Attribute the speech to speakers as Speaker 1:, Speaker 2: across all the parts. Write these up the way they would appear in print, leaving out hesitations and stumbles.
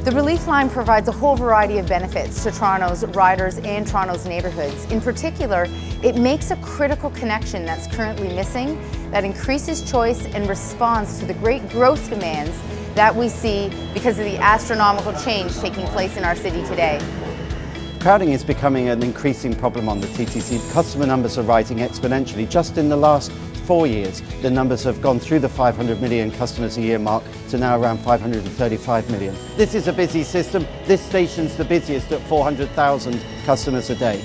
Speaker 1: The Relief Line provides a whole variety of benefits to Toronto's riders and Toronto's neighbourhoods. In particular, it makes a critical connection that's currently missing that increases choice and responds to the great growth demands that we see because of the astronomical change taking place in our city today.
Speaker 2: Crowding is becoming an increasing problem on the TTC. Customer numbers are rising exponentially. Just in the last 4 years, the numbers have gone through the 500 million customers a year mark to now around 535 million. This is a busy system. This station's the busiest at 400,000 customers a day.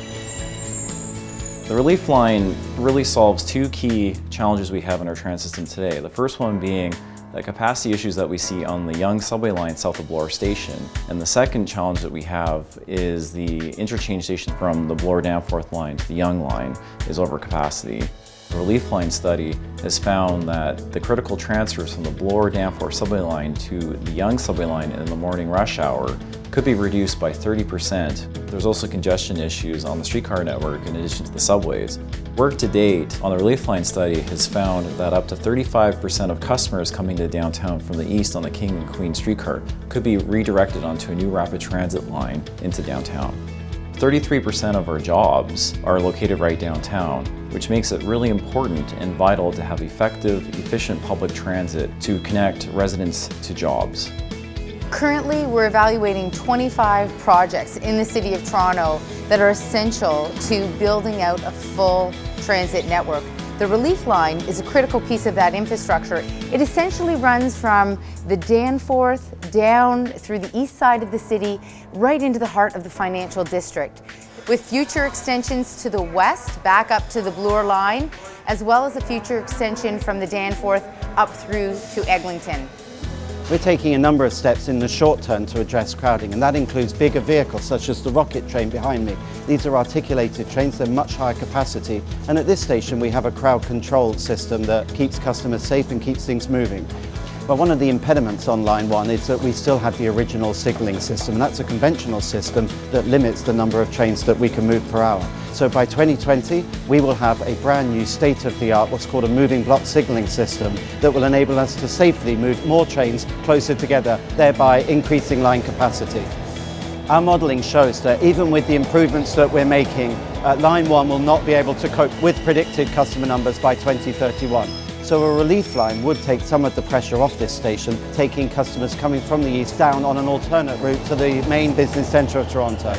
Speaker 3: The Relief Line really solves two key challenges we have in our transit system today. The first one being the capacity issues that we see on the Yonge subway line south of Bloor Station. And the second challenge that we have is the interchange station from the Bloor-Danforth line to the Yonge line is over capacity. The Relief Line study has found that the critical transfers from the Bloor-Danforth subway line to the Yonge subway line in the morning rush hour could be reduced by 30%. There's also congestion issues on the streetcar network in addition to the subways. Work to date on the Relief Line study has found that up to 35% of customers coming to downtown from the east on the King and Queen streetcar could be redirected onto a new rapid transit line into downtown. 33% of our jobs are located right downtown, which makes it really important and vital to have effective, efficient public transit to connect residents to jobs.
Speaker 1: Currently, we're evaluating 25 projects in the City of Toronto that are essential to building out a full transit network. The Relief Line is a critical piece of that infrastructure. It essentially runs from the Danforth down through the east side of the city, right into the heart of the financial district, with future extensions to the west, back up to the Bloor line, as well as a future extension from the Danforth up through to Eglinton.
Speaker 2: We're taking a number of steps in the short term to address crowding, and that includes bigger vehicles such as the rocket train behind me. These are articulated trains, they're much higher capacity, and at this station we have a crowd control system that keeps customers safe and keeps things moving. But one of the impediments on Line 1 is that we still have the original signalling system, and that's a conventional system that limits the number of trains that we can move per hour. So by 2020, we will have a brand new state-of-the-art, what's called a moving block signalling system that will enable us to safely move more trains closer together, thereby increasing line capacity. Our modelling shows that even with the improvements that we're making, Line 1 will not be able to cope with predicted customer numbers by 2031. So a relief line would take some of the pressure off this station, taking customers coming from the east down on an alternate route to the main business centre of Toronto.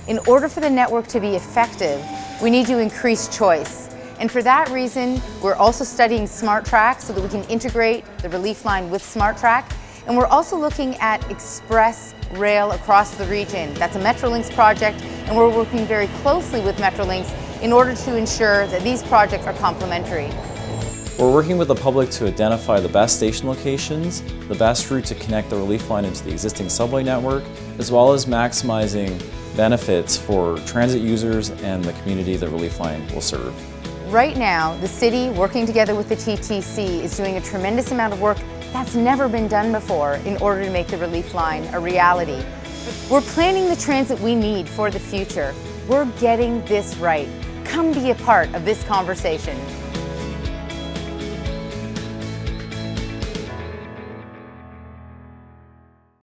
Speaker 1: In order for the network to be effective, we need to increase choice. And for that reason, we're also studying Smart Track so that we can integrate the Relief Line with Smart Track. And we're also looking at express rail across the region. That's a Metrolinx project, and we're working very closely with Metrolinx in order to ensure that these projects are complementary.
Speaker 3: We're working with the public to identify the best station locations, the best route to connect the Relief Line into the existing subway network, as well as maximizing benefits for transit users and the community the Relief Line will serve.
Speaker 1: Right now, the city, working together with the TTC, is doing a tremendous amount of work that's never been done before in order to make the Relief Line a reality. We're planning the transit we need for the future. We're getting this right. Come be a part of this conversation.